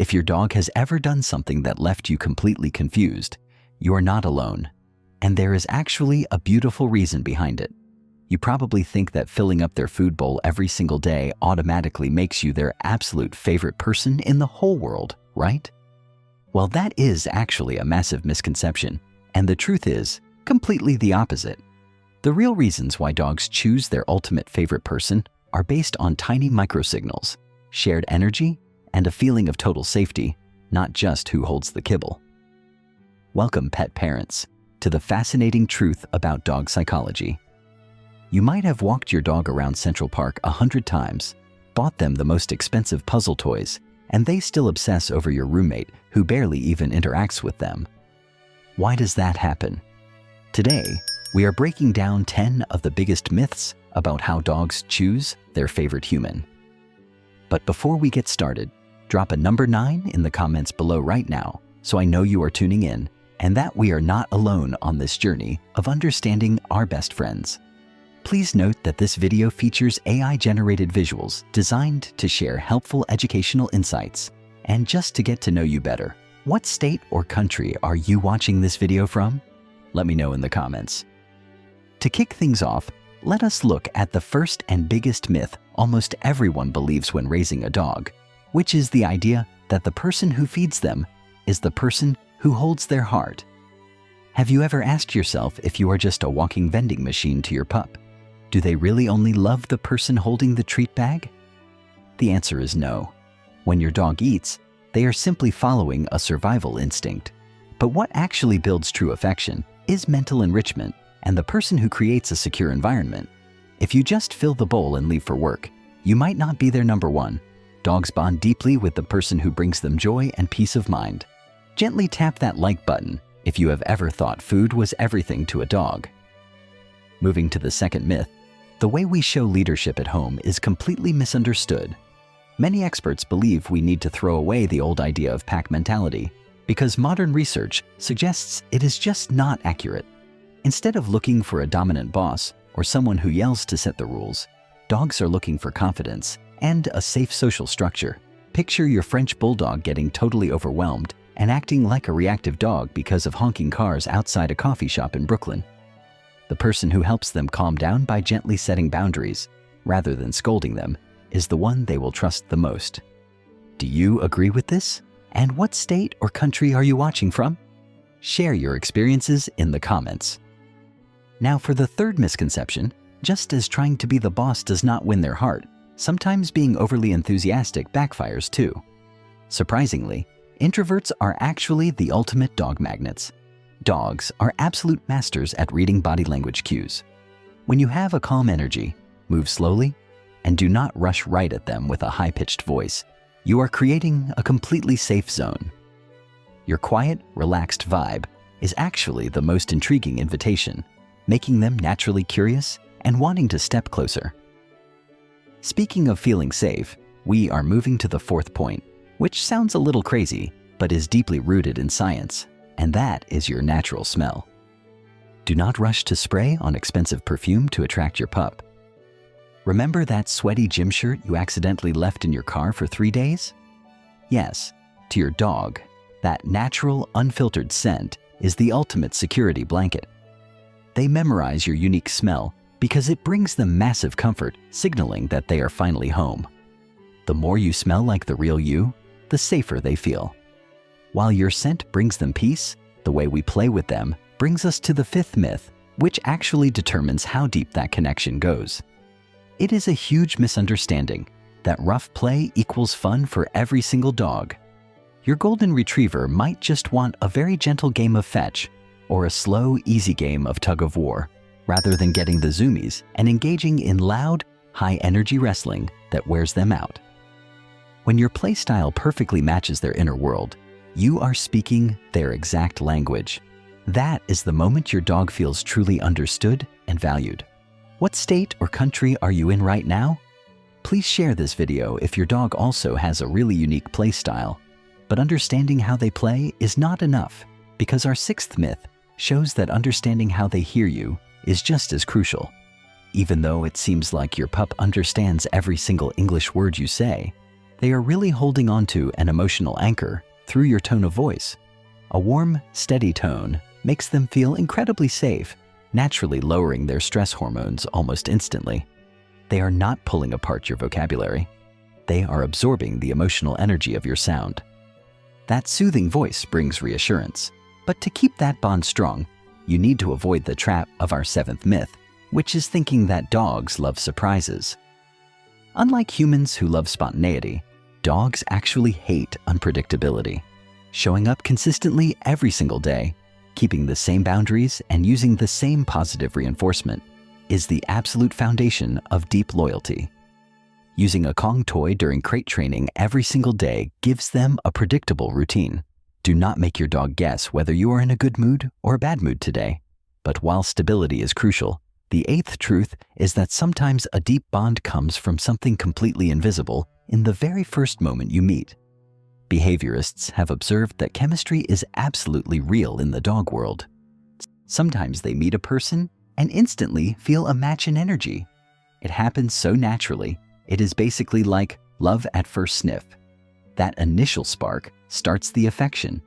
If your dog has ever done something that left you completely confused, you are not alone. And there is actually a beautiful reason behind it. You probably think that filling up their food bowl every single day automatically makes you their absolute favorite person in the whole world, right? Well, that is actually a massive misconception, and the truth is completely the opposite. The real reasons why dogs choose their ultimate favorite person are based on tiny microsignals, shared energy, and a feeling of total safety, not just who holds the kibble. Welcome, pet parents, to the fascinating truth about dog psychology. You might have walked your dog around Central Park 100 times, bought them the most expensive puzzle toys, and they still obsess over your roommate who barely even interacts with them. Why does that happen? Today, we are breaking down 10 of the biggest myths about how dogs choose their favorite human. But before we get started, drop a number 9 in the comments below right now so I know you are tuning in and that we are not alone on this journey of understanding our best friends. Please note that this video features AI-generated visuals designed to share helpful educational insights. And just to get to know you better, what state or country are you watching this video from? Let me know in the comments. To kick things off, let us look at the first and biggest myth almost everyone believes when raising a dog, which is the idea that the person who feeds them is the person who holds their heart. Have you ever asked yourself if you are just a walking vending machine to your pup? Do they really only love the person holding the treat bag? The answer is no. When your dog eats, they are simply following a survival instinct. But what actually builds true affection is mental enrichment and the person who creates a secure environment. If you just fill the bowl and leave for work, you might not be their number one. Dogs bond deeply with the person who brings them joy and peace of mind. Gently tap that like button if you have ever thought food was everything to a dog. Moving to the second myth, the way we show leadership at home is completely misunderstood. Many experts believe we need to throw away the old idea of pack mentality because modern research suggests it is just not accurate. Instead of looking for a dominant boss or someone who yells to set the rules, dogs are looking for confidence and a safe social structure. Picture your French bulldog getting totally overwhelmed and acting like a reactive dog because of honking cars outside a coffee shop in Brooklyn. The person who helps them calm down by gently setting boundaries, rather than scolding them, is the one they will trust the most. Do you agree with this? And what state or country are you watching from? Share your experiences in the comments. Now for the third misconception, just as trying to be the boss does not win their heart, sometimes being overly enthusiastic backfires too. Surprisingly, introverts are actually the ultimate dog magnets. Dogs are absolute masters at reading body language cues. When you have a calm energy, move slowly, and do not rush right at them with a high-pitched voice, you are creating a completely safe zone. Your quiet, relaxed vibe is actually the most intriguing invitation, making them naturally curious and wanting to step closer. Speaking of feeling safe, we are moving to the fourth point, which sounds a little crazy, but is deeply rooted in science, and that is your natural smell. Do not rush to spray on expensive perfume to attract your pup. Remember that sweaty gym shirt you accidentally left in your car for 3 days? Yes, to your dog, that natural, unfiltered scent is the ultimate security blanket. They memorize your unique smell because it brings them massive comfort, signaling that they are finally home. The more you smell like the real you, the safer they feel. While your scent brings them peace, the way we play with them brings us to the fifth myth, which actually determines how deep that connection goes. It is a huge misunderstanding that rough play equals fun for every single dog. Your golden retriever might just want a very gentle game of fetch or a slow, easy game of tug-of-war, rather than getting the zoomies and engaging in loud, high-energy wrestling that wears them out. When your play style perfectly matches their inner world, you are speaking their exact language. That is the moment your dog feels truly understood and valued. What state or country are you in right now? Please share this video if your dog also has a really unique play style. But understanding how they play is not enough, because our sixth myth shows that understanding how they hear you is just as crucial. Even though it seems like your pup understands every single English word you say, They are really holding onto an emotional anchor through your tone of voice. A warm, steady tone makes them feel incredibly safe, naturally lowering their stress hormones almost instantly. They are not pulling apart your vocabulary. They are absorbing the emotional energy of your sound. That soothing voice brings reassurance. But to keep that bond strong, you need to avoid the trap of our seventh myth, which is thinking that dogs love surprises. Unlike humans who love spontaneity, dogs actually hate unpredictability. Showing up consistently every single day, keeping the same boundaries, and using the same positive reinforcement is the absolute foundation of deep loyalty. Using a Kong toy during crate training every single day gives them a predictable routine. Do not make your dog guess whether you are in a good mood or a bad mood today. But while stability is crucial, the eighth truth is that sometimes a deep bond comes from something completely invisible in the very first moment you meet. Behaviorists have observed that chemistry is absolutely real in the dog world. Sometimes they meet a person and instantly feel a match in energy. It happens so naturally, it is basically like love at first sniff. That initial spark starts the affection.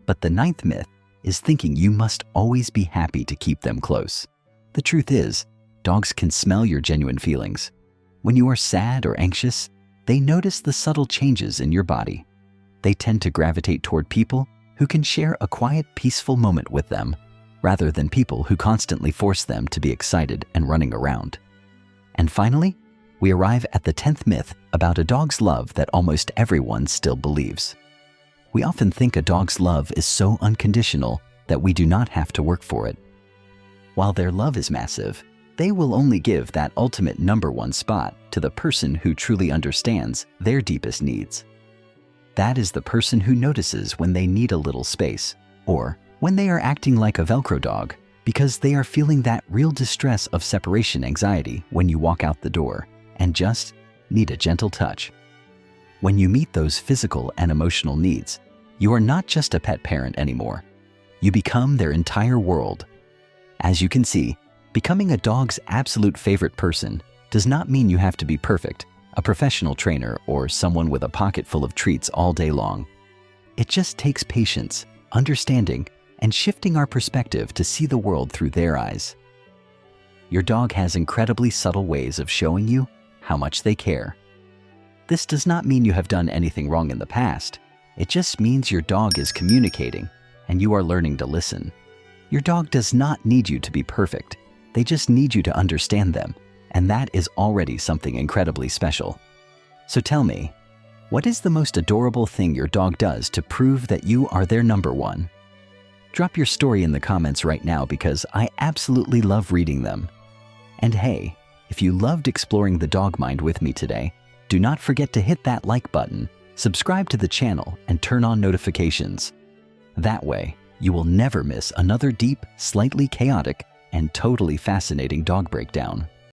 But the ninth myth is thinking you must always be happy to keep them close. The truth is, dogs can smell your genuine feelings. When you are sad or anxious, they notice the subtle changes in your body. They tend to gravitate toward people who can share a quiet, peaceful moment with them, rather than people who constantly force them to be excited and running around. And finally, we arrive at the 10th myth about a dog's love that almost everyone still believes. We often think a dog's love is so unconditional that we do not have to work for it. While their love is massive, they will only give that ultimate number one spot to the person who truly understands their deepest needs. That is the person who notices when they need a little space, or when they are acting like a Velcro dog because they are feeling that real distress of separation anxiety when you walk out the door and just need a gentle touch. When you meet those physical and emotional needs, you are not just a pet parent anymore. You become their entire world. As you can see, becoming a dog's absolute favorite person does not mean you have to be perfect, a professional trainer, or someone with a pocket full of treats all day long. It just takes patience, understanding, and shifting our perspective to see the world through their eyes. Your dog has incredibly subtle ways of showing you how much they care. This does not mean you have done anything wrong in the past. It just means your dog is communicating and you are learning to listen. Your dog does not need you to be perfect. They just need you to understand them, and that is already something incredibly special. So tell me, what is the most adorable thing your dog does to prove that you are their number one? Drop your story in the comments right now because I absolutely love reading them. And hey, if you loved exploring the dog mind with me today, do not forget to hit that like button, subscribe to the channel, and turn on notifications. That way, you will never miss another deep, slightly chaotic, and totally fascinating dog breakdown.